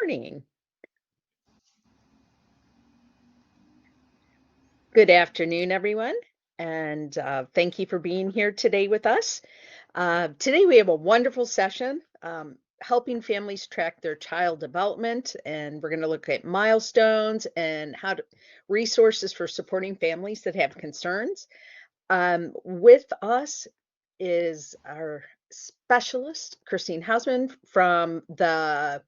morning. Good afternoon, everyone, and thank you for being here today with us. Today we have a wonderful session helping families track their child development, and we're going to look at milestones and resources for supporting families that have concerns. With us is our specialist, Christine Hausman from the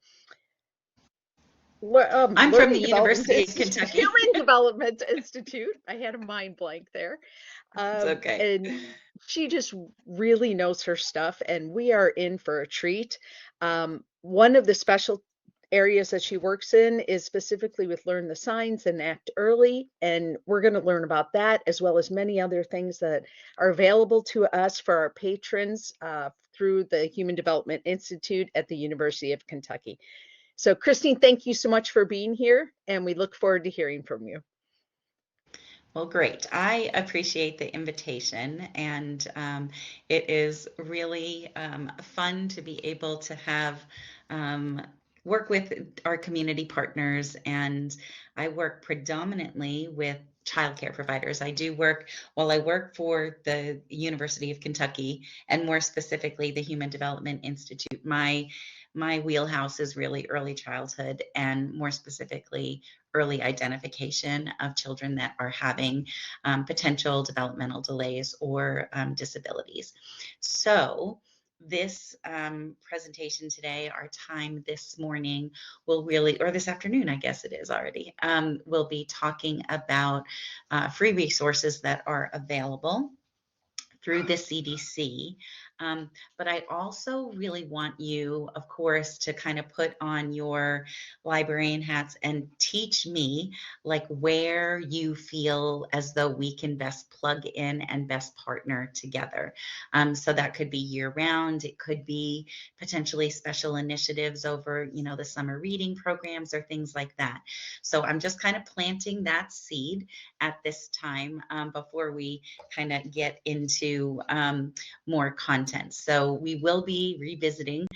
I'm from the Learning Development University of Kentucky. Human Development Institute. I had a mind blank there. It's okay. And she just really knows her stuff, and we are in for a treat. One of the special areas that she works in is specifically with Learn the Signs and Act Early, and we're going to learn about that as well as many other things that are available to us for our patrons through the Human Development Institute at the University of Kentucky. So, Christine, thank you so much for being here, and we look forward to hearing from you. Well, great. I appreciate the invitation, and it is really fun to be able to have work with our community partners, and I work predominantly with childcare providers. I work for the University of Kentucky, and more specifically the Human Development Institute. My wheelhouse is really early childhood, and more specifically early identification of children that are having potential developmental delays or disabilities. So this presentation today, our time this morning will really, or this afternoon, I guess it is already, we'll be talking about free resources that are available through the CDC. But I also really want you, of course, to kind of put on your librarian hats and teach me like where you feel as though we can best plug in and best partner together. So that could be year round. It could be potentially special initiatives over, the summer reading programs or things like that. So I'm just kind of planting that seed at this time before we kind of get into more content. So we will be revisiting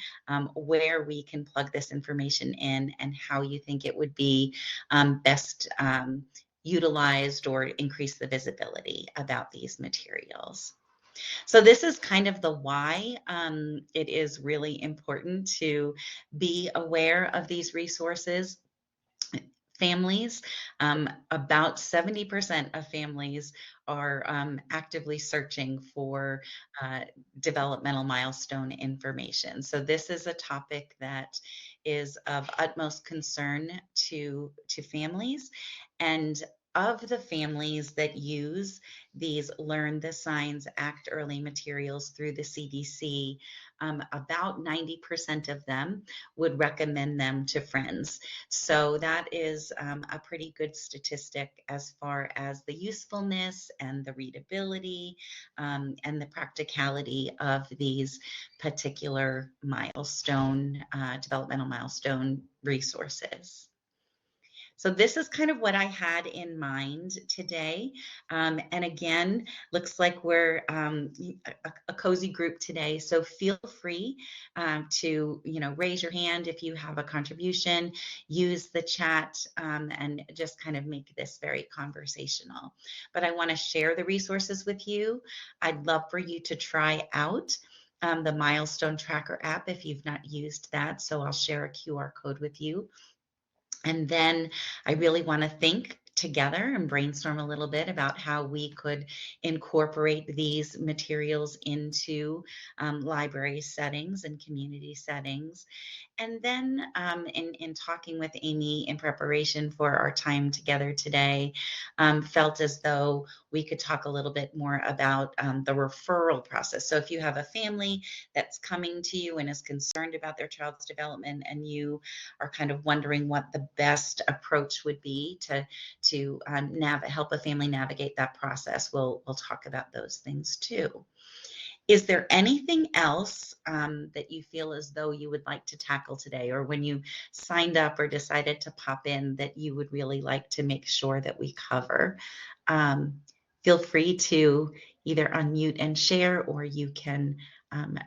where we can plug this information in and how you think it would be best utilized or increase the visibility about these materials. So this is kind of the why it is really important to be aware of these resources. Families, about 70% of families are actively searching for developmental milestone information. So this is a topic that is of utmost concern to families. And of the families that use these Learn the Signs, Act Early materials through the CDC, about 90% of them would recommend them to friends. So that is a pretty good statistic as far as the usefulness and the readability and the practicality of these particular developmental milestone resources. So this is kind of what I had in mind today. And again, looks like we're a cozy group today. So feel free to, raise your hand if you have a contribution, use the chat, and just kind of make this very conversational. But I want to share the resources with you. I'd love for you to try out the Milestone Tracker app if you've not used that. So I'll share a QR code with you. And then I really want to think together and brainstorm a little bit about how we could incorporate these materials into library settings and community settings. And then in talking with Amy in preparation for our time together today, felt as though we could talk a little bit more about the referral process. So if you have a family that's coming to you and is concerned about their child's development, and you are kind of wondering what the best approach would be to help a family navigate that process, we'll talk about those things too. Is there anything else that you feel as though you would like to tackle today, or when you signed up or decided to pop in, that you would really like to make sure that we cover? Feel free to either unmute and share, or you can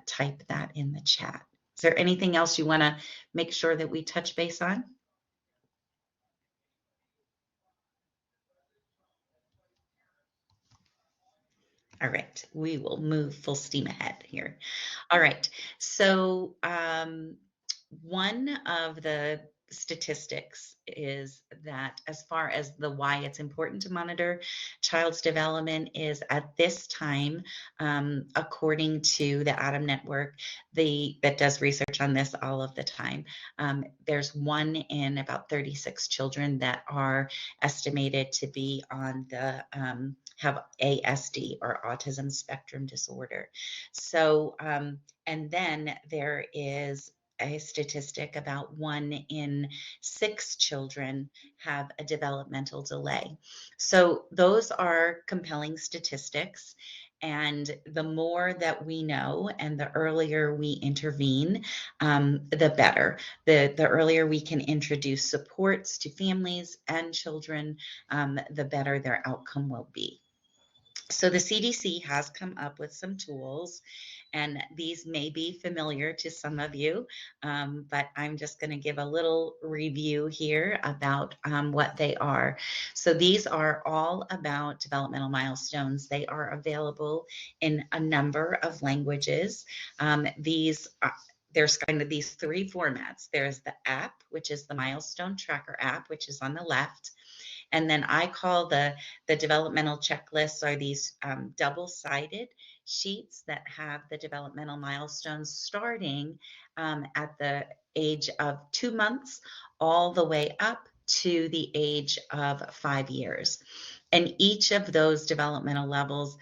type that in the chat. Is there anything else you want to make sure that we touch base on? All right, we will move full steam ahead here. All right, so one of the statistics is that as far as the why it's important to monitor child's development is at this time, according to the Adam Network, that does research on this all of the time, there's 1 in about 36 children that are estimated to be on the have ASD or autism spectrum disorder. So, and then there is a statistic about 1 in 6 children have a developmental delay. So those are compelling statistics. And the more that we know and the earlier we intervene, the better. The earlier we can introduce supports to families and children, the better their outcome will be. So the CDC has come up with some tools, and these may be familiar to some of you, but I'm just going to give a little review here about what they are. So these are all about developmental milestones. They are available in a number of languages. There's kind of these 3 formats. There's the app, which is the Milestone Tracker app, which is on the left. And then I call the developmental checklists are these double-sided sheets that have the developmental milestones starting at the age of 2 months all the way up to the age of 5 years. And each of those developmental levels,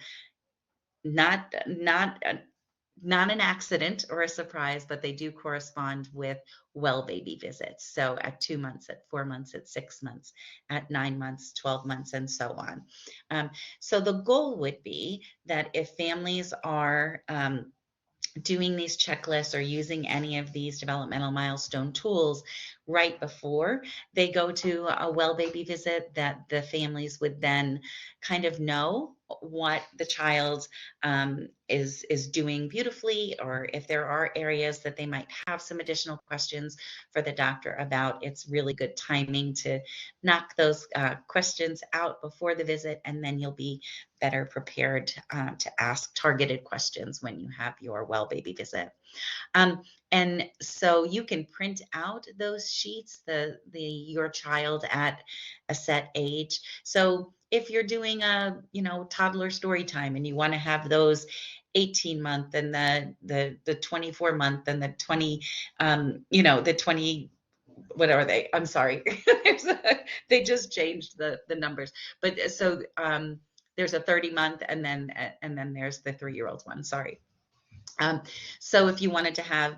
not an accident or a surprise, but they do correspond with well baby visits. So at 2 months, at 4 months, at 6 months, at 9 months, 12 months, and so on. So the goal would be that if families are doing these checklists or using any of these developmental milestone tools right before they go to a well baby visit, that the families would then kind of know what the child is doing beautifully, or if there are areas that they might have some additional questions for the doctor about. It's really good timing to knock those questions out before the visit, and then you'll be better prepared to ask targeted questions when you have your well baby visit. And so you can print out those sheets, your child at a set age. So if you're doing a toddler story time and you want to have those 18-month and the 24-month and the 20 the 20, what are they? I'm sorry. They just changed the numbers. But so there's a 30-month and then there's the 3-year-old one. Sorry. So if you wanted to have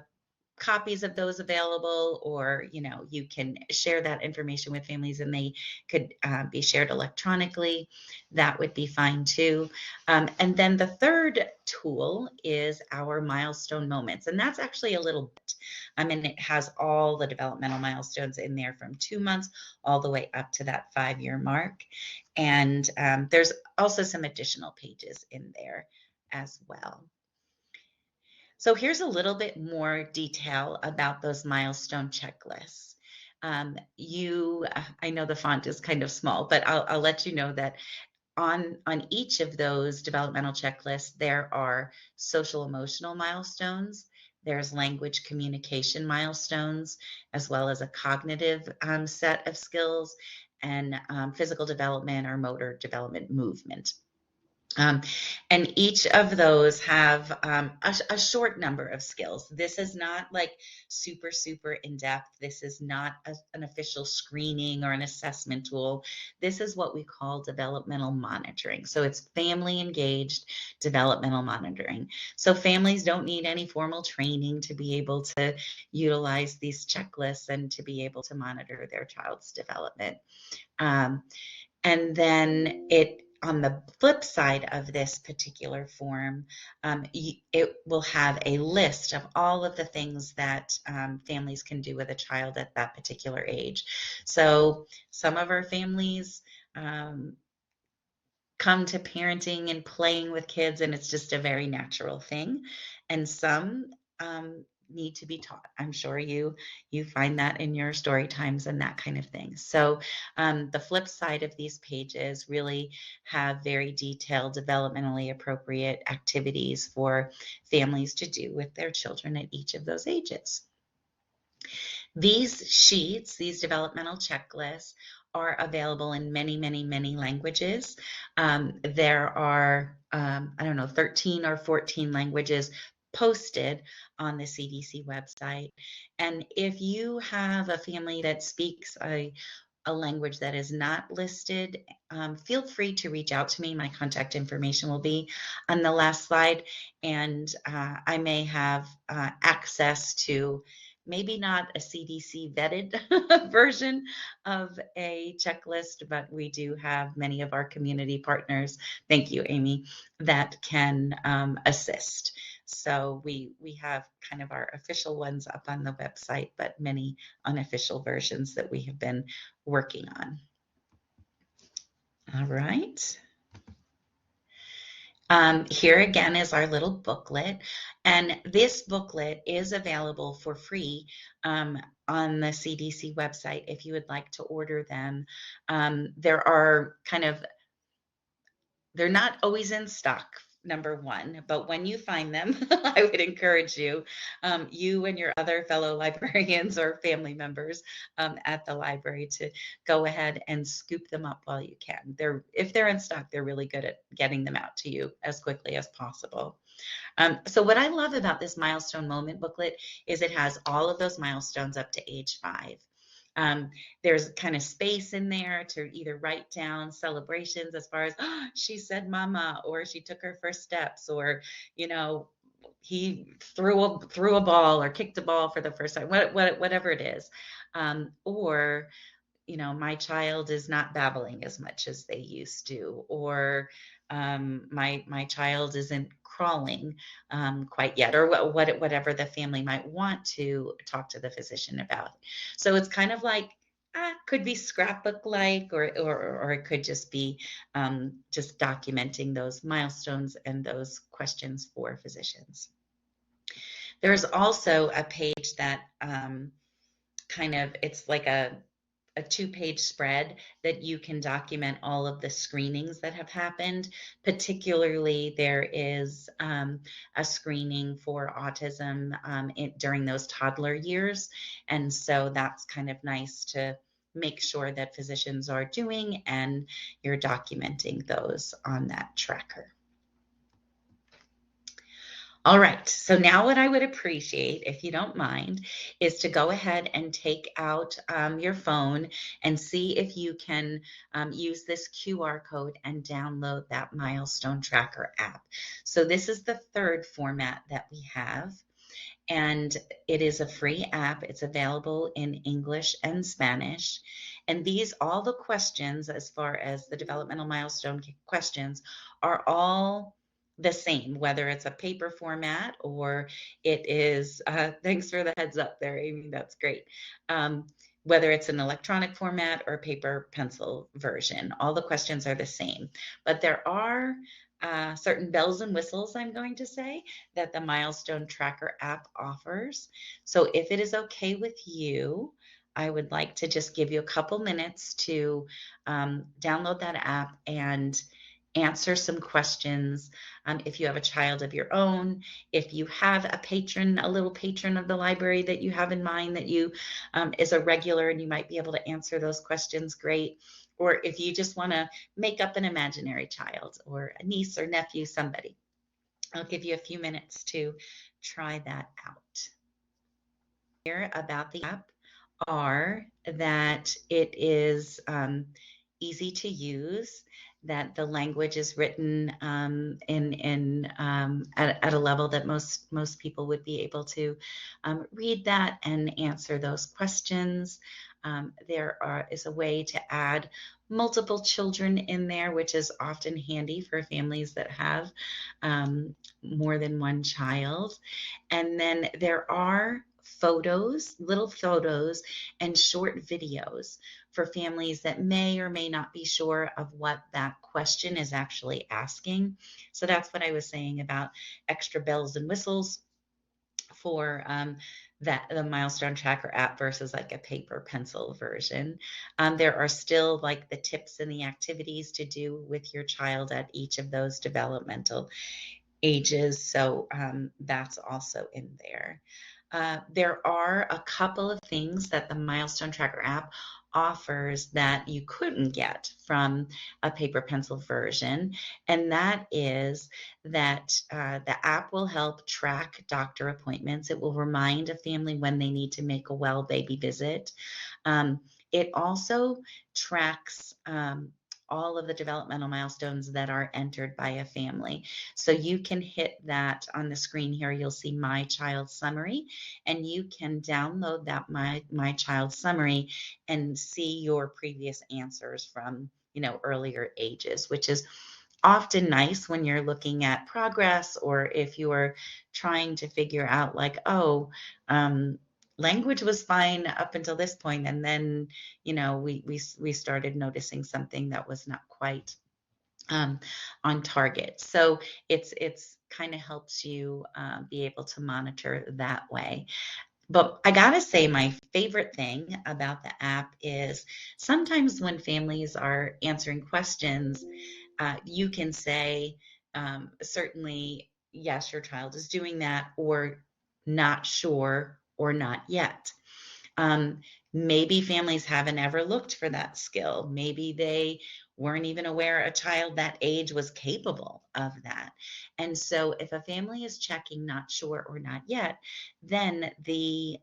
copies of those available, or you can share that information with families and they could be shared electronically, that would be fine too. And then the third tool is our milestone moments, and that's actually a little bit. It has all the developmental milestones in there from 2 months all the way up to that 5-year mark. And there's also some additional pages in there as well. So here's a little bit more detail about those milestone checklists. I know the font is kind of small, but I'll let you know that on each of those developmental checklists, there are social emotional milestones, there's language communication milestones, as well as a cognitive set of skills, and physical development or motor development movement. And each of those have a short number of skills. This is not like super, super in-depth. This is not an official screening or an assessment tool. This is what we call developmental monitoring. So it's family engaged developmental monitoring. So families don't need any formal training to be able to utilize these checklists and to be able to monitor their child's development. And then on the flip side of this particular form, it will have a list of all of the things that families can do with a child at that particular age. So some of our families come to parenting and playing with kids, and it's just a very natural thing. And some need to be taught. I'm sure you find that in your story times and that kind of thing. So the flip side of these pages really have very detailed, developmentally appropriate activities for families to do with their children at each of those ages. These sheets, these developmental checklists, are available in many, many, many languages. There are, I don't know, 13 or 14 languages posted on the CDC website. And if you have a family that speaks a language that is not listed, feel free to reach out to me. My contact information will be on the last slide, and I may have access to maybe not a CDC vetted version of a checklist, but we do have many of our community partners, thank you, Amy, that can assist. So we have kind of our official ones up on the website, but many unofficial versions that we have been working on. All right. Here again is our little booklet, and this booklet is available for free on the CDC website if you would like to order them. There are they're not always in stock, number one, but when you find them, I would encourage you, you and your other fellow librarians or family members at the library to go ahead and scoop them up while you can. If they're in stock, they're really good at getting them out to you as quickly as possible. So what I love about this Milestone Moment booklet is it has all of those milestones up to age 5. There's kind of space in there to either write down celebrations as far as oh, she said mama, or she took her first steps, or he threw a ball or kicked a ball for the first time, whatever it is, or my child is not babbling as much as they used to, or my child isn't crawling quite yet, or whatever the family might want to talk to the physician about. So it's kind of like could be scrapbook like, or it could just be just documenting those milestones and those questions for physicians. There's also a page that it's like a 2-page spread that you can document all of the screenings that have happened. Particularly, there is a screening for autism during those toddler years. And so that's kind of nice to make sure that physicians are doing, and you're documenting those on that tracker. All right, so now what I would appreciate, if you don't mind, is to go ahead and take out your phone and see if you can use this QR code and download that Milestone Tracker app. So this is the third format that we have, and it is a free app. It's available in English and Spanish. And all the questions, as far as the developmental milestone questions, are all the same, whether it's a paper format or it is, thanks for the heads up there, Amy, that's great. Whether it's an electronic format or paper pencil version, all the questions are the same. But there are certain bells and whistles, I'm going to say, that the Milestone Tracker app offers. So if it is okay with you, I would like to just give you a couple minutes to download that app and answer some questions. If you have a child of your own, if you have a little patron of the library that you have in mind that you is a regular and you might be able to answer those questions, great. Or if you just want to make up an imaginary child or a niece or nephew, somebody. I'll give you a few minutes to try that out. Here about the app are that it is easy to use, that the language is written at a level that most people would be able to read that and answer those questions. There is a way to add multiple children in there, which is often handy for families that have more than one child. And then there are little photos and short videos for families that may or may not be sure of what that question is actually asking. So that's what I was saying about extra bells and whistles for that the Milestone Tracker app versus like a paper pencil version. There are still like the tips and the activities to do with your child at each of those developmental ages. So that's also in there. There are a couple of things that the Milestone Tracker app offers that you couldn't get from a paper pencil version, and that is that the app will help track doctor appointments. It will remind a family when they need to make a well baby visit. Um, it also tracks all of the developmental milestones that are entered by a family. So you can hit that on the screen here. You'll see My Child Summary, and you can download that My Child Summary and see your previous answers from earlier ages, which is often nice when you're looking at progress, or if you're trying to figure out like, oh, language was fine up until this point, and then we started noticing something that was not quite um, on target. So it's kind of helps you be able to monitor that way. But I gotta say, my favorite thing about the app is sometimes when families are answering questions, you can say, certainly, yes, your child is doing that, or not sure, or not yet. Um, Maybe families haven't ever looked for that skill. Maybe they weren't even aware a child that age was capable of that. And so, if a family is checking not sure or not yet, then the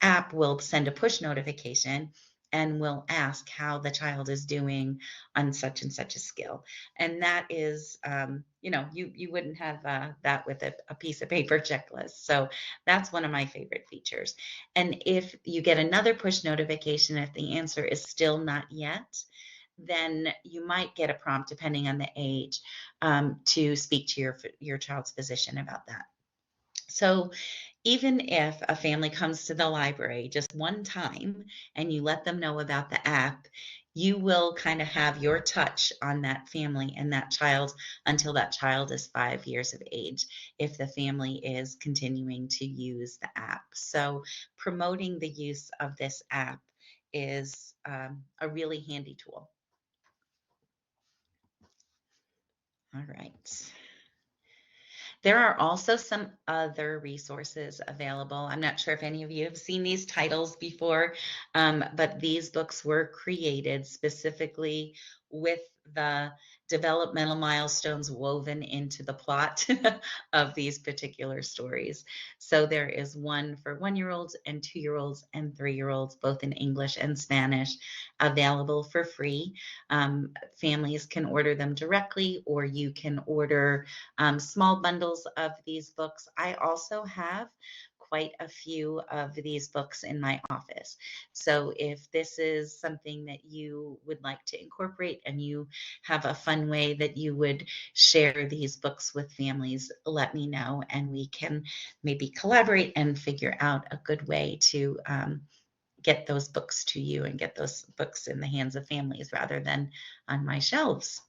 app will send a push notification and will ask how the child is doing on such and such a skill. And that is, you wouldn't have that with a piece of paper checklist. So that's one of my favorite features. And if you get another push notification, if the answer is still not yet, then you might get a prompt, depending on the age, to speak to your child's physician about that. So even if a family comes to the library just one time and you let them know about the app, you will kind of have your touch on that family and that child until that child is 5 years of age, if the family is continuing to use the app. So promoting the use of this app is a really handy tool. All right. There are also some other resources available. I'm not sure if any of you have seen these titles before, but these books were created specifically with the developmental milestones woven into the plot of these particular stories. So there is one for 1-year-olds and 2-year-olds and 3-year-olds, both in English and Spanish, available for free. Families can order them directly, or you can order small bundles of these books. I also have quite a few of these books in my office. So if this is something that you would like to incorporate and you have a fun way that you would share these books with families, let me know, and we can maybe collaborate and figure out a good way to get those books to you and get those books in the hands of families rather than on my shelves.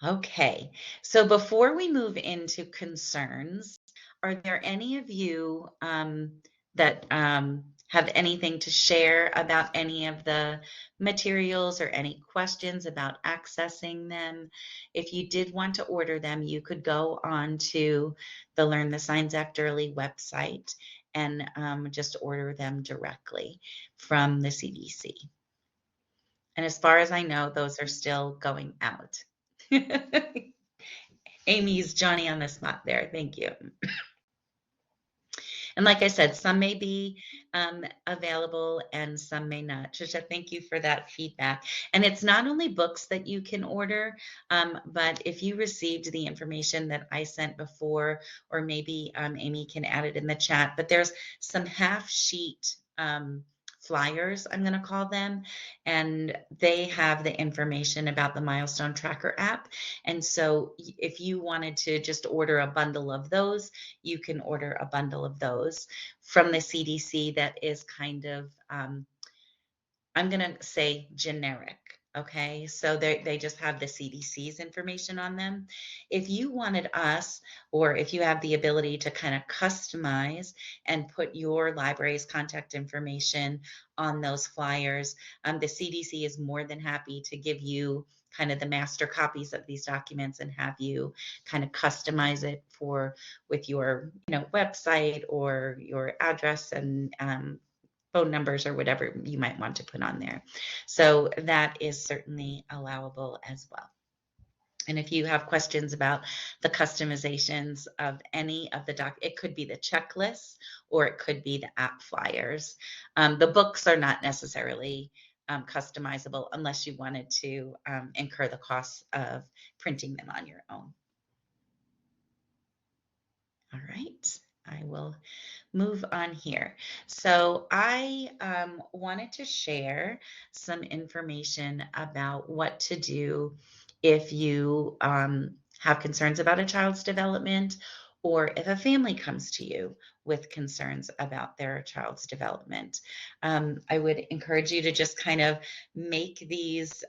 Okay, so before we move into concerns, are there any of you that have anything to share about any of the materials or any questions about accessing them? If you did want to order them, you could go on to the Learn the Signs Act Early website and just order them directly from the CDC. And as far as I know, those are still going out. Amy's Johnny on the spot there. Thank you. And like I said, some may be available and some may not. Trisha, thank you for that feedback. And it's not only books that you can order, but if you received the information that I sent before, or maybe Amy can add it in the chat, but there's some half sheet flyers, I'm going to call them, and they have the information about the Milestone Tracker app. And so if you wanted to just order a bundle of those, you can order a bundle of those from the CDC that is kind of, I'm going to say generic. Okay, so they just have the CDC's information on them. If you wanted us, or if you have the ability to kind of customize and put your library's contact information on those flyers, the CDC is more than happy to give you kind of the master copies of these documents and have you kind of customize it for with your website or your address and phone numbers or whatever you might want to put on there. So that is certainly allowable as well. And if you have questions about the customizations of any of the it could be the checklists or it could be the app flyers. The books are not necessarily customizable unless you wanted to incur the costs of printing them on your own. All right, I will move on here. So I wanted to share some information about what to do if you have concerns about a child's development, or if a family comes to you with concerns about their child's development. I would encourage you to just kind of make these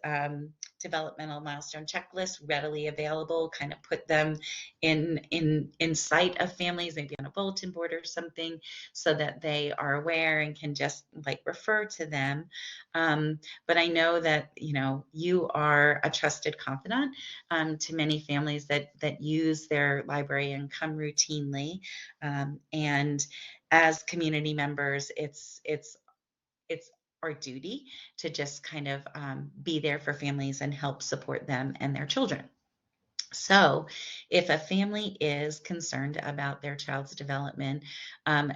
developmental milestone checklists readily available, kind of put them in sight of families, maybe on a bulletin board or something, so that they are aware and can just like refer to them. But I know that you are a trusted confidant to many families that use their library and come routinely. And as community members, it's our duty to just kind of be there for families and help support them and their children. So, if a family is concerned about their child's development,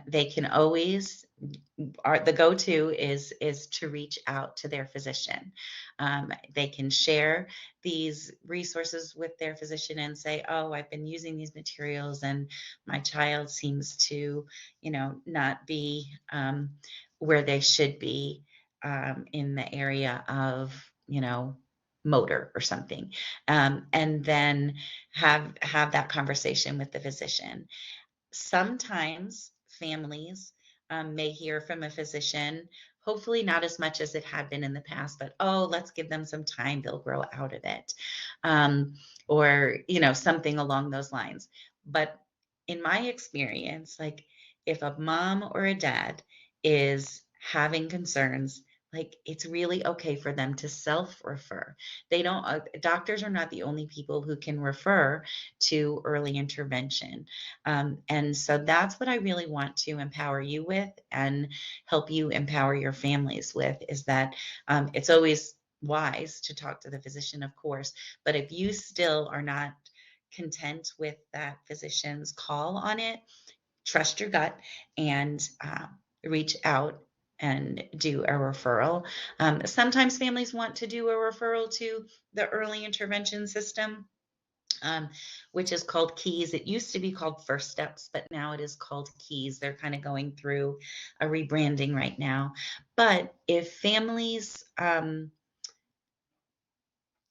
they can always the go-to is to reach out to their physician. They can share these resources with their physician and say, "Oh, I've been using these materials, and my child seems to, not be where they should be in the area of, motor or something," and then have that conversation with the physician. Sometimes families may hear from a physician, hopefully not as much as it had been in the past, but oh, let's give them some time, they'll grow out of it, um, or something along those lines. But in my experience, like if a mom or a dad is having concerns, like it's really okay for them to self-refer. They don't doctors are not the only people who can refer to early intervention. And so that's what I really want to empower you with and help you empower your families with, is that it's always wise to talk to the physician, of course, but if you still are not content with that physician's call on it, trust your gut and reach out and do a referral. Sometimes families want to do a referral to the early intervention system, um, which is called Keys. It used to be called First Steps, but now it is called Keys. They're kind of going through a rebranding right now. But if families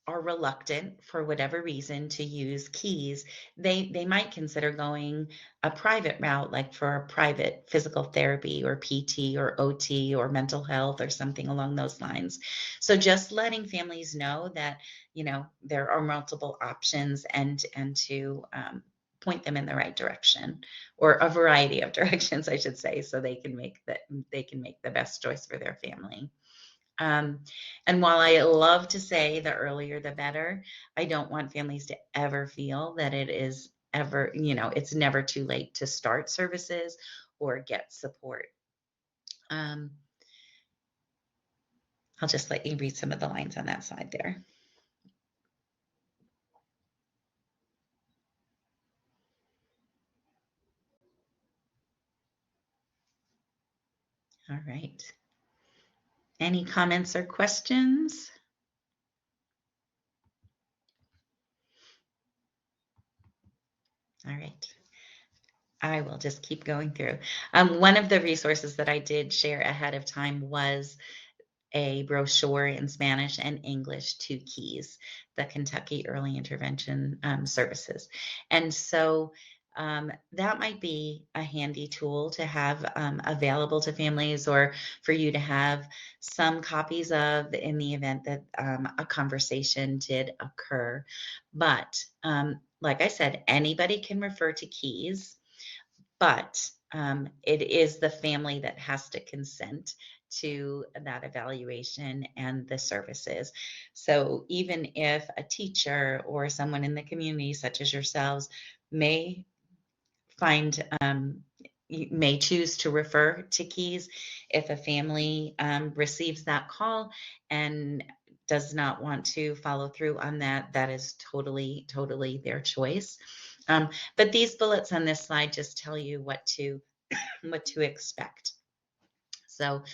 are reluctant for whatever reason to use Keys, they might consider going a private route, like for a private physical therapy or PT or OT or mental health or something along those lines. So just letting families know that there are multiple options, and to point them in the right direction, or a variety of directions, I should say, so they can make the best choice for their family. Um, and while I love to say the earlier the better, I don't want families to ever feel that it is ever, it's never too late to start services or get support. Um, I'll just let you read some of the lines on that side there. All right. Any comments or questions? All right. I will just keep going through. One of the resources that I did share ahead of time was a brochure in Spanish and English to Keys, the Kentucky Early Intervention Services. And so that might be a handy tool to have available to families, or for you to have some copies of, in the event that a conversation did occur. But like I said, anybody can refer to keys, but it is the family that has to consent to that evaluation and the services. So even if a teacher or someone in the community, such as yourselves, may find you may choose to refer to keys, if a family receives that call and does not want to follow through on that, that is totally their choice. But these bullets on this slide just tell you what to expect. So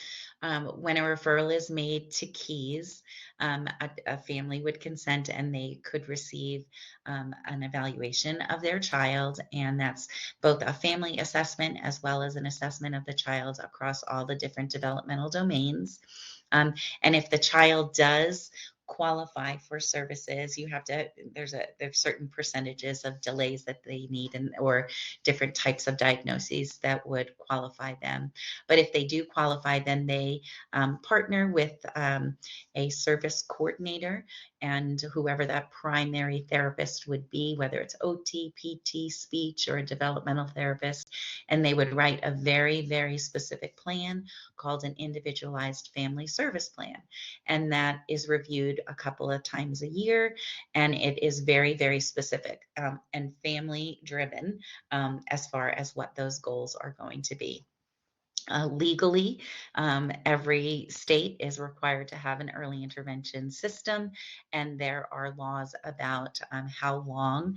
when a referral is made to keys, a family would consent and they could receive an evaluation of their child. And that's both a family assessment as well as an assessment of the child across all the different developmental domains. And if the child does qualify for services, you have to, there's certain percentages of delays that they need, and or different types of diagnoses that would qualify them. But if they do qualify, then they partner with a service coordinator, and whoever that primary therapist would be, whether it's OT, PT, speech, or a developmental therapist, and they would write a very specific plan called an individualized family service plan. And that is reviewed a couple of times a year, and it is very specific and family driven as far as what those goals are going to be. Legally, every state is required to have an early intervention system, and there are laws about how long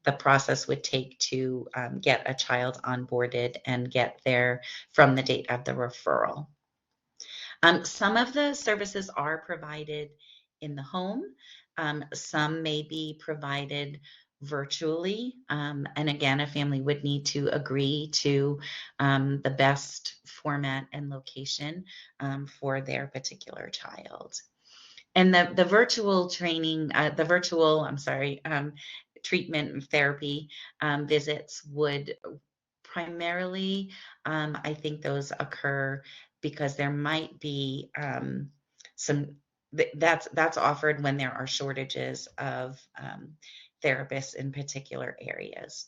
the process would take to get a child onboarded and get there from the date of the referral. Some of the services are provided in the home. Some may be provided virtually. And again, a family would need to agree to the best format and location for their particular child. And the virtual training, treatment and therapy visits would primarily, I think those occur because there might be some that's offered when there are shortages of therapists in particular areas.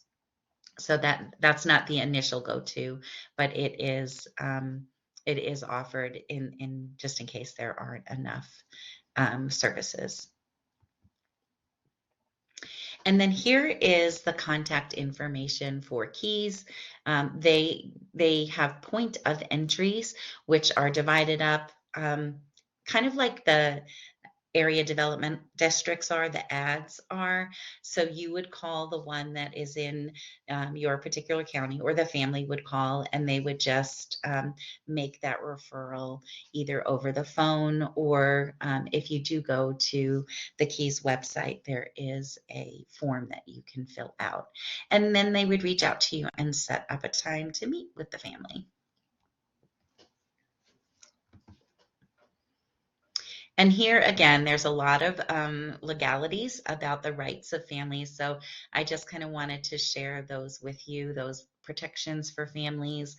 So that's not the initial go-to, but it is offered in just in case there aren't enough services. And then here is the contact information for keys. They have point of entries, which are divided up kind of like the area development districts are, the ads are. So you would call the one that is in your particular county, or the family would call, and they would just make that referral either over the phone, or if you do go to the Keys website, there is a form that you can fill out. And then they would reach out to you and set up a time to meet with the family. And here again, there's a lot of legalities about the rights of families. So I just kind of wanted to share those with you, those protections for families.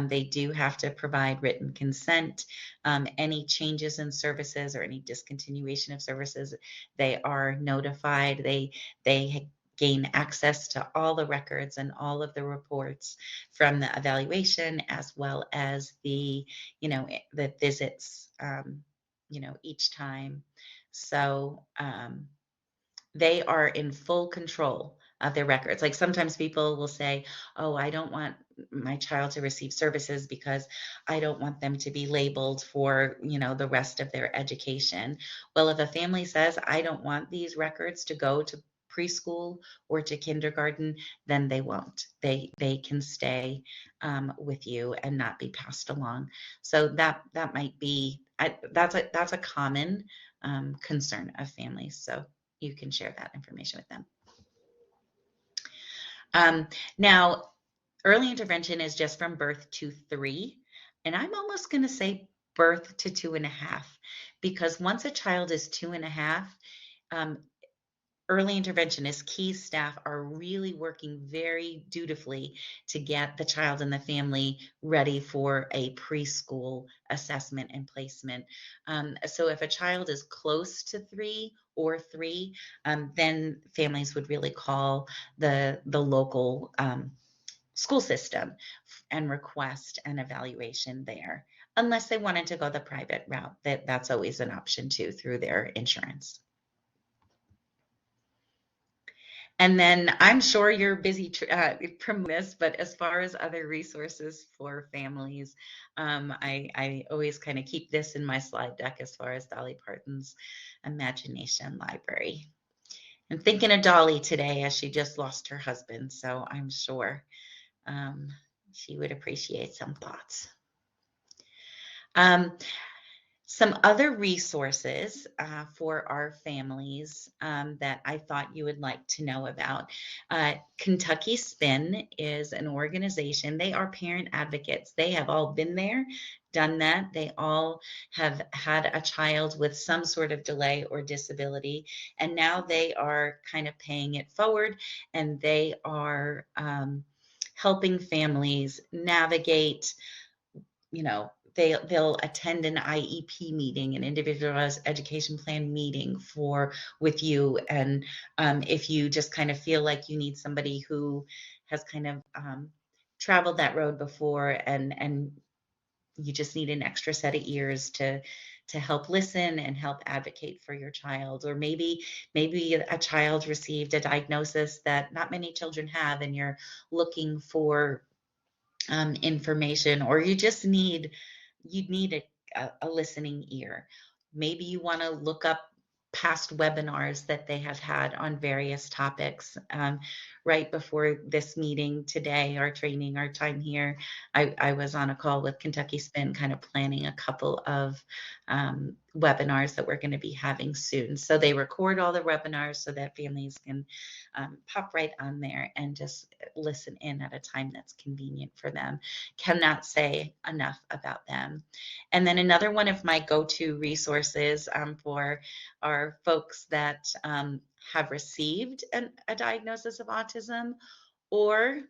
They do have to provide written consent. Any changes in services or any discontinuation of services, they are notified. They gain access to all the records and all of the reports from the evaluation, as well as the visits each time. So they are in full control of their records. Like sometimes people will say, oh, I don't want my child to receive services because I don't want them to be labeled for, the rest of their education. Well, if a family says, I don't want these records to go to preschool or to kindergarten, then they won't. They can stay with you and not be passed along. So that might be that's a common concern of families. So you can share that information with them. Now, early intervention is just from birth to 3, and I'm almost going to say birth to 2.5, because once a child is 2.5, early interventionist key staff are really working very dutifully to get the child and the family ready for a preschool assessment and placement. So if a child is close to 3, then families would really call the local school system and request an evaluation there. Unless they wanted to go the private route, that's always an option too through their insurance. And then I'm sure you're busy promoting this, but as far as other resources for families, I always kind of keep this in my slide deck as far as Dolly Parton's Imagination Library. I'm thinking of Dolly today as she just lost her husband, so I'm sure she would appreciate some thoughts. Some other resources for our families that I thought you would like to know about. Kentucky Spin is an organization. They are parent advocates. They have all been there, done that. They all have had a child with some sort of delay or disability, and now they are kind of paying it forward, and they are helping families navigate, they'll attend an IEP meeting, an individualized education plan meeting with you. And if you just kind of feel like you need somebody who has kind of traveled that road before, and you just need an extra set of ears to help listen and help advocate for your child. Or maybe a child received a diagnosis that not many children have, and you're looking for information, or you'd need a listening ear. Maybe you want to look up past webinars that they have had on various topics. Right before this meeting today, our training, our time here, I was on a call with Kentucky Spin, kind of planning a couple of webinars that we're going to be having soon. So they record all the webinars so that families can pop right on there and just listen in at a time that's convenient for them. Cannot say enough about them. And then another one of my go-to resources for our folks that have received a diagnosis of autism or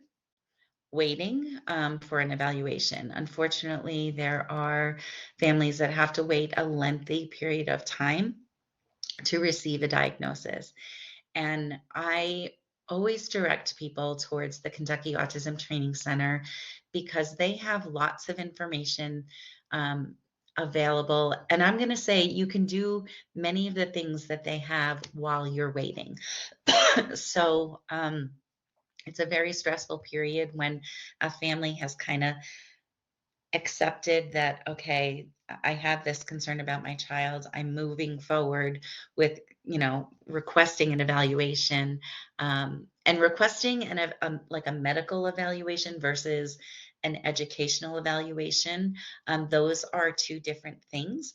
waiting for an evaluation. Unfortunately, there are families that have to wait a lengthy period of time to receive a diagnosis. And I always direct people towards the Kentucky Autism Training Center because they have lots of information available. And I'm going to say you can do many of the things that they have while you're waiting. So it's a very stressful period when a family has kind of accepted that, okay, I have this concern about my child. I'm moving forward with, requesting an evaluation, and requesting like a medical evaluation versus an educational evaluation. Those are two different things.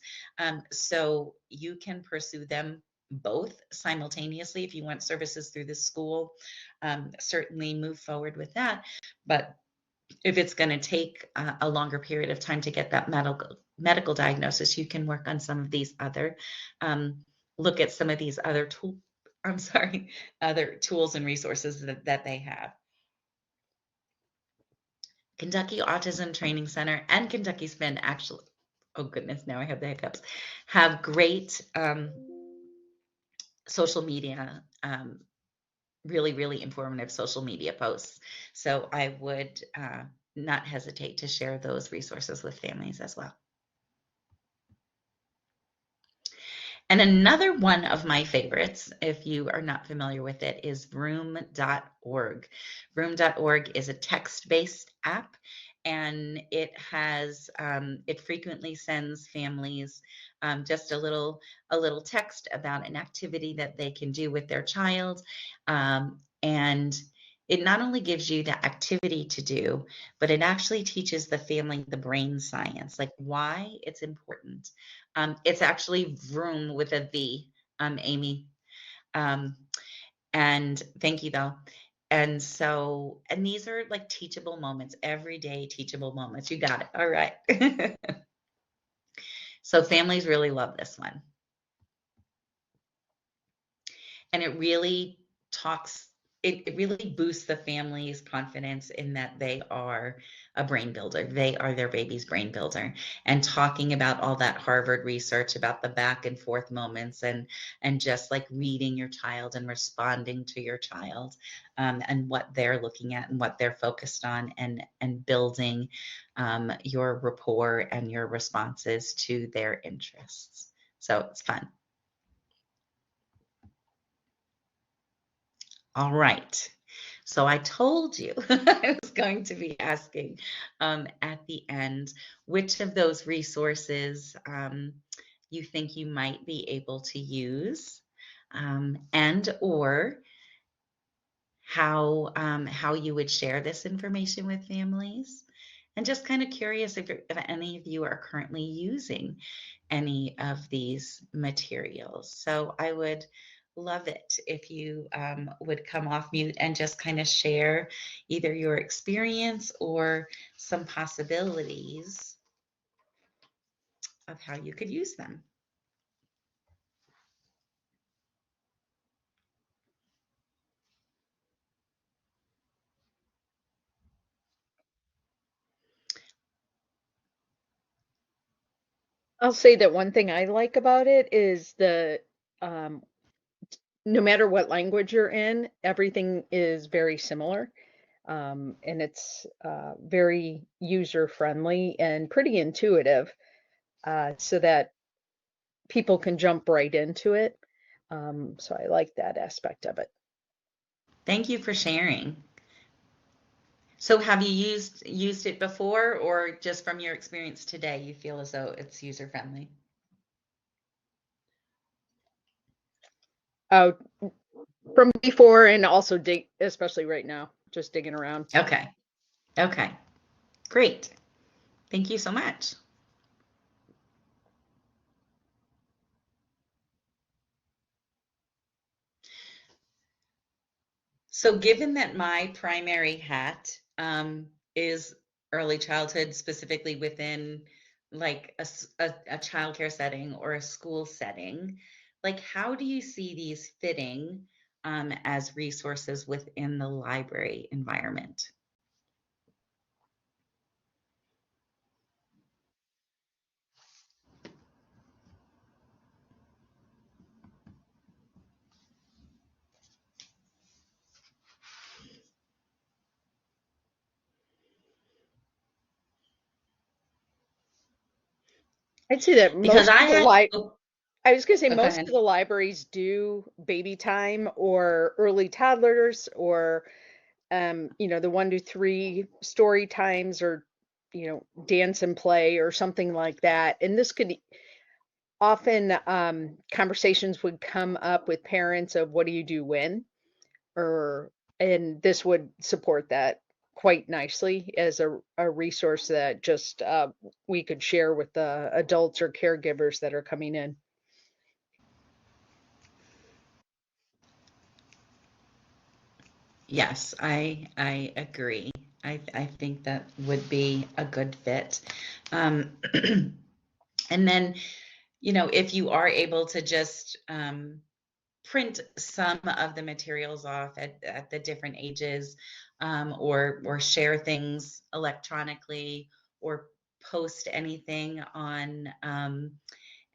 So you can pursue them both simultaneously if you want services through the school. Certainly move forward with that. But if it's going to take a longer period of time to get that medical diagnosis, you can work on some of these other, look at some of these other other tools and resources that they have. Kentucky Autism Training Center and Kentucky Spin actually, oh goodness, now I have the hiccups, have great social media, really, really informative social media posts. So I would not hesitate to share those resources with families as well. And another one of my favorites, if you are not familiar with it, is vroom.org. Vroom.org is a text-based app, and it frequently sends families just a little text about an activity that they can do with their child. And it not only gives you the activity to do, but it actually teaches the family the brain science, like why it's important. It's actually Vroom with a V, Amy. And thank you, though. And these are like teachable moments, everyday teachable moments. You got it. All right. So families really love this one. And it really talks, it really boosts the family's confidence in that they are a brain builder. They are their baby's brain builder. And talking about all that Harvard research about the back and forth moments, and just like reading your child and responding to your child, and what they're looking at and what they're focused on, and building your rapport and your responses to their interests. So it's fun. All right. So I told you I was going to be asking at the end which of those resources you think you might be able to use, and or how you would share this information with families. And just kind of curious if any of you are currently using any of these materials. So I would love it if you would come off mute and just kind of share either your experience or some possibilities of how you could use them. I'll say that one thing I like about it is um, no matter what language you're in, everything is very similar. And it's very user friendly and pretty intuitive, so that people can jump right into it. So I like that aspect of it. Thank you for sharing. So have you used it before, or just from your experience today, you feel as though it's user friendly? Uh, from before and also especially right now, just digging around. Okay. Okay. Great. Thank you so much. So, given that my primary hat is early childhood, specifically within like a childcare setting or a school setting, like how do you see these fitting as resources within the library environment? I'd say that Because most I of the had, li oh, I was going to say oh, go most ahead. of the libraries do baby time or early toddlers or the 1 to 3 story times or dance and play or something like that. And this could often conversations would come up with parents of what do you do when, or and this would support that quite nicely as a resource that just we could share with the adults or caregivers that are coming in. Yes, I agree. I think that would be a good fit. Um, and then, if you are able to just print some of the materials off at the different ages, or share things electronically, or post anything on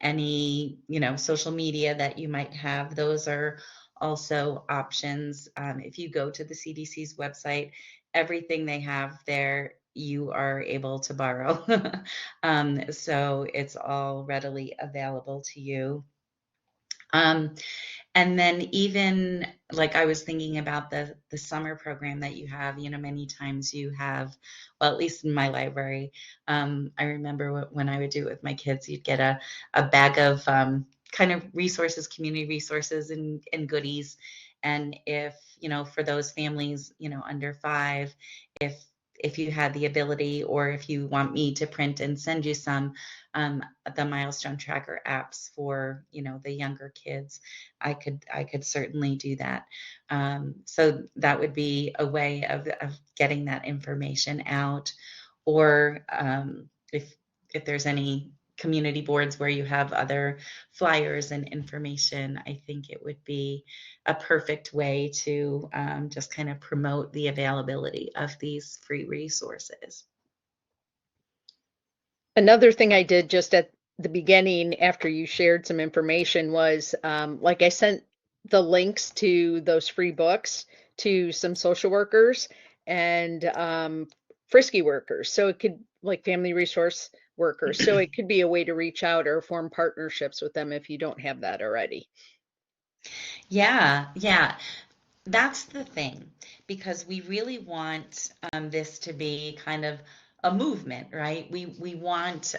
any social media that you might have, those are also options. If you go to the CDC's website, everything they have there you are able to borrow. So it's all readily available to you. um, and then even like I was thinking about the summer program that you have, many times you have, well, at least in my library, I remember when I would do it with my kids, you'd get a bag of kind of resources, community resources and goodies. And if, for those families, under 5, if if you had the ability, or if you want me to print and send you some, um, the milestone tracker apps for, the younger kids, I could certainly do that. So that would be a way of getting that information out. Or if there's any community boards where you have other flyers and information, I think it would be a perfect way to just kind of promote the availability of these free resources. Another thing I did just at the beginning after you shared some information was like I sent the links to those free books to some social workers and frisky workers. So it could, like family resource workers. So it could be a way to reach out or form partnerships with them if you don't have that already. Yeah, yeah. That's the thing, because we really want this to be kind of a movement, right? We want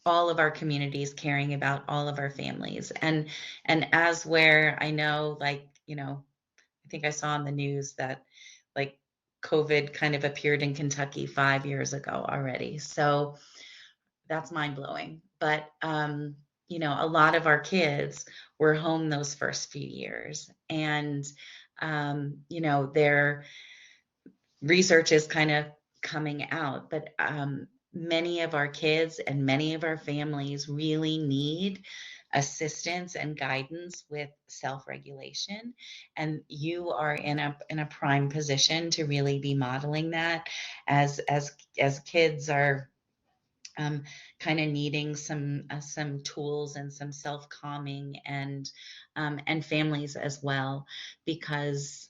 all of our communities caring about all of our families, and as where I know, like, I think I saw on the news that like COVID kind of appeared in Kentucky 5 years ago already. So that's mind blowing. But a lot of our kids were home those first few years, and their research is kind of coming out, but many of our kids and many of our families really need assistance and guidance with self-regulation, and you are in a prime position to really be modeling that as kids are um, kind of needing some tools and some self-calming, and families as well, because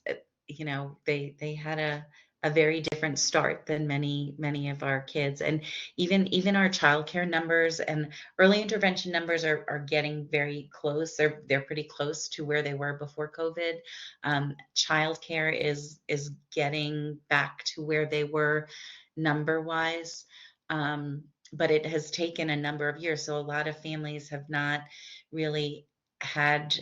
they had a very different start than many of our kids, and even our childcare numbers and early intervention numbers are getting very close. They're pretty close to where they were before COVID. Childcare is getting back to where they were number wise. But it has taken a number of years. So a lot of families have not really had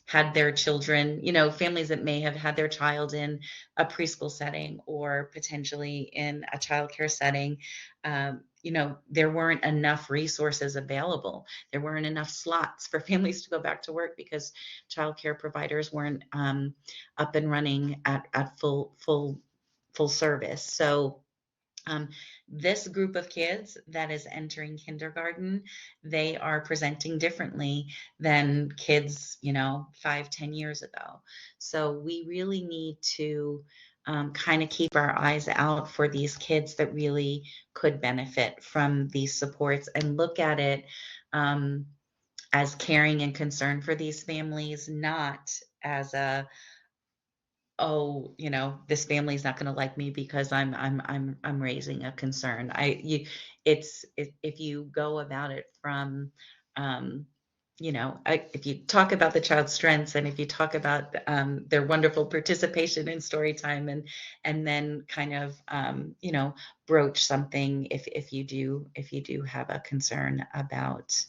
had their children, families that may have had their child in a preschool setting or potentially in a childcare setting. There weren't enough resources available. There weren't enough slots for families to go back to work because childcare providers weren't up and running at full service. So um, this group of kids that is entering kindergarten, they are presenting differently than kids, 5, 10 years ago. So we really need to kind of keep our eyes out for these kids that really could benefit from these supports, and look at it as caring and concern for these families, not as a, oh, this family's not going to like me because I'm raising a concern. If you go about it from, um, if you talk about the child's strengths, and if you talk about their wonderful participation in story time, and then kind of broach something if you do have a concern about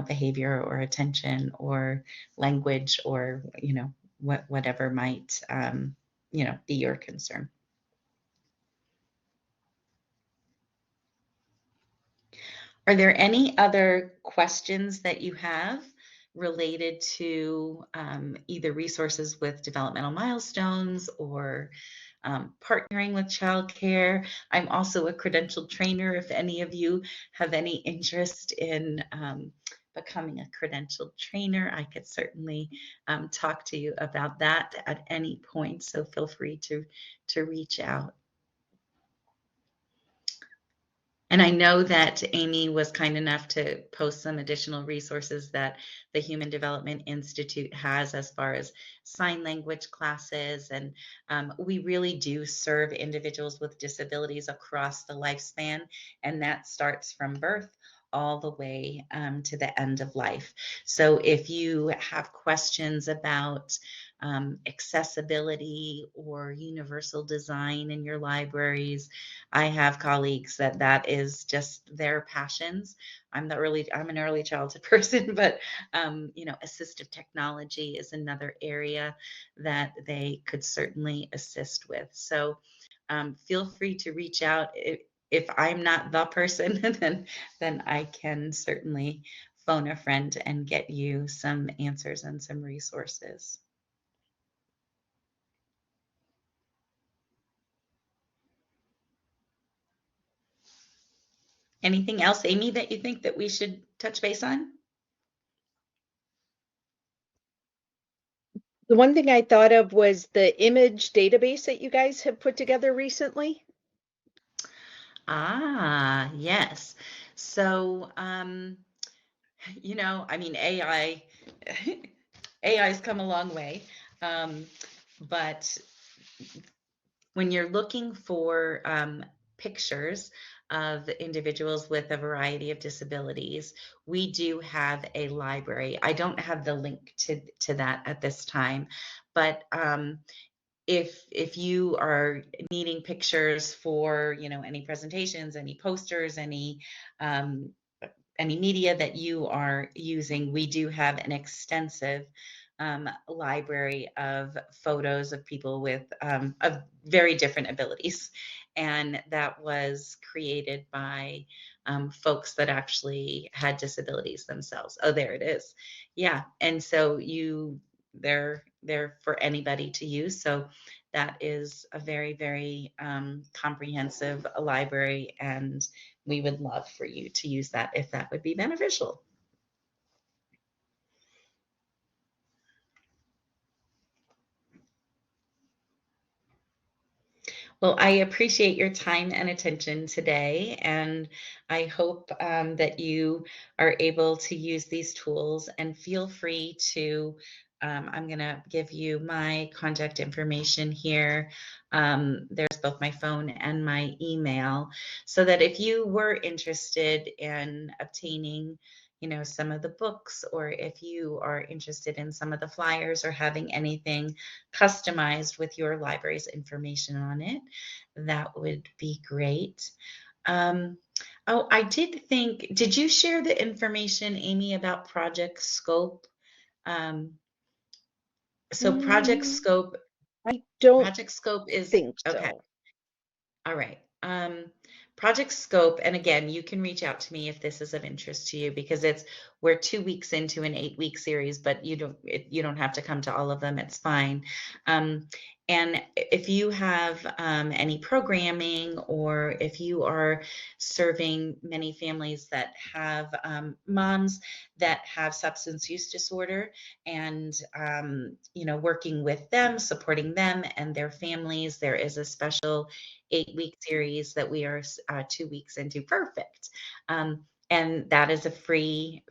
behavior or attention or language, or whatever might be your concern. Are there any other questions that you have related to either resources with developmental milestones or partnering with childcare? I'm also a credentialed trainer. If any of you have any interest in becoming a credentialed trainer, I could certainly talk to you about that at any point. So feel free to reach out. And I know that Amy was kind enough to post some additional resources that the Human Development Institute has as far as sign language classes. And we really do serve individuals with disabilities across the lifespan, and that starts from birth all the way to the end of life. So if you have questions about accessibility or universal design in your libraries, I have colleagues that is just their passions. I'm an early childhood person, but assistive technology is another area that they could certainly assist with. So feel free to reach out. If I'm not the person, then I can certainly phone a friend and get you some answers and some resources. Anything else, Amy, that you think that we should touch base on? The one thing I thought of was the image database that you guys have put together recently. Ah, yes. So, I mean, AI's come a long way. Um, but when you're looking for pictures of individuals with a variety of disabilities, we do have a library. I don't have the link to that at this time, but if you are needing pictures for any presentations, any posters, um, any media that you are using, we do have an extensive library of photos of people with of very different abilities. And that was created by folks that actually had disabilities themselves. Oh, there it is. Yeah. And so they're for anybody to use. So that is a very, very comprehensive library, and we would love for you to use that if that would be beneficial. Well, I appreciate your time and attention today, and I hope that you are able to use these tools and feel free to. I'm going to give you my contact information here. There's both my phone and my email, so that if you were interested in obtaining some of the books, or if you are interested in some of the flyers or having anything customized with your library's information on it, that would be great. Um, oh, did you share the information, Amy, about Project Scope? Um, so Mm, I don't Project Scope is think okay. so. All right. Project Scope, and again, you can reach out to me if this is of interest to you, because we're 2 weeks into an 8-week series, but you don't have to come to all of them. It's fine. Um, and if you have any programming, or if you are serving many families that have moms that have substance use disorder, and working with them, supporting them and their families, there is a special 8-week series that we are 2 weeks into. Perfect. And that is a free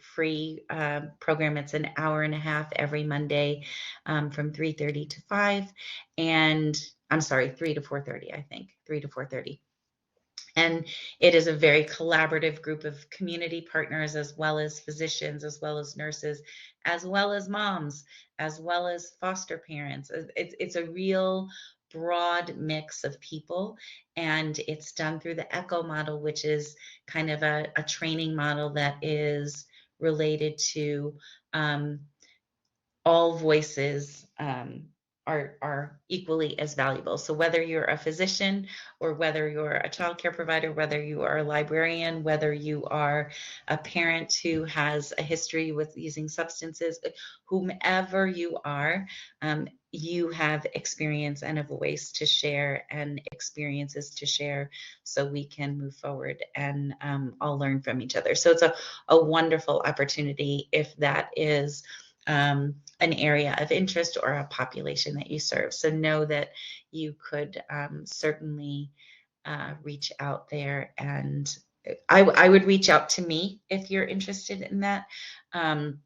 program. It's an hour and a half every Monday, from 3:30 to 5, and I'm sorry, 3 to 4:30. I think 3 to 4:30. And it is a very collaborative group of community partners, as well as physicians, as well as nurses, as well as moms, as well as foster parents. It's a real broad mix of people. And it's done through the ECHO model, which is kind of a training model that is related to um, all voices are equally as valuable. So whether you're a physician, or whether you're a child care provider, whether you are a librarian, whether you are a parent who has a history with using substances, whomever you are, you have experience and a voice to share and experiences to share, so we can move forward and all learn from each other. So it's a wonderful opportunity if that is an area of interest or a population that you serve. So know that you could certainly reach out there, and I would reach out to me if you're interested in that. Um,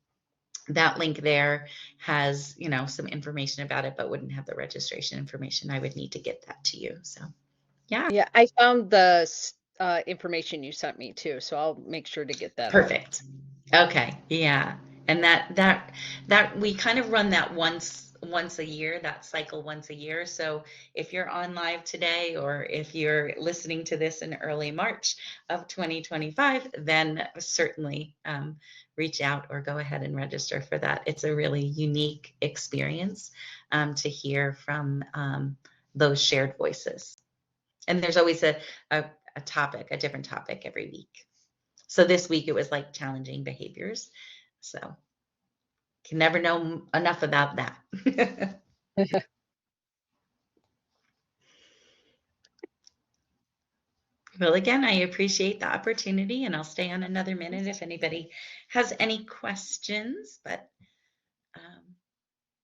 that link there has, some information about it, but wouldn't have the registration information. I would need to get that to you. So, yeah. Yeah, I found the information you sent me too, so I'll make sure to get that out. Perfect. Okay. Yeah. And that we kind of run that once a year, that cycle once a year. So if you're on live today, or if you're listening to this in early March of 2025, then certainly reach out or go ahead and register for that. It's a really unique experience to hear from those shared voices. And there's always a, a topic, a different topic every week. So this week it was like challenging behaviors. So can never know enough about that. Well, again, I appreciate the opportunity, and I'll stay on another minute if anybody has any questions. But um,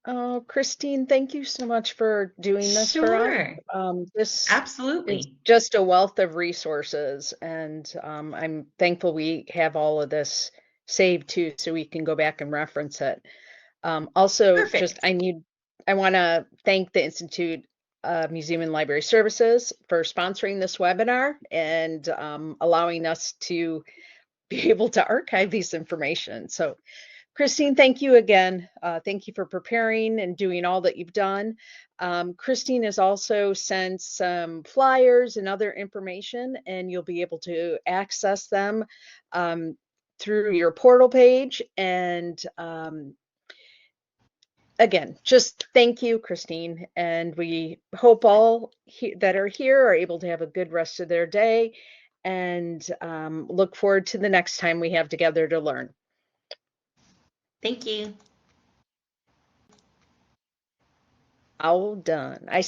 Oh, Christine, thank you so much for doing this for us. sure, This is absolutely. just a wealth of resources, and I'm thankful we have all of this saved too, so we can go back and reference it. Also, just Perfect. I want to thank the Institute of Museum and Library Services for sponsoring this webinar and allowing us to be able to archive these information. So Christine, thank you again. Thank you for preparing and doing all that you've done. Christine has also sent some flyers and other information, and you'll be able to access them um, through your portal page. And again, just thank you, Christine. And we hope all that are here are able to have a good rest of their day and look forward to the next time we have together to learn. Thank you. All done. I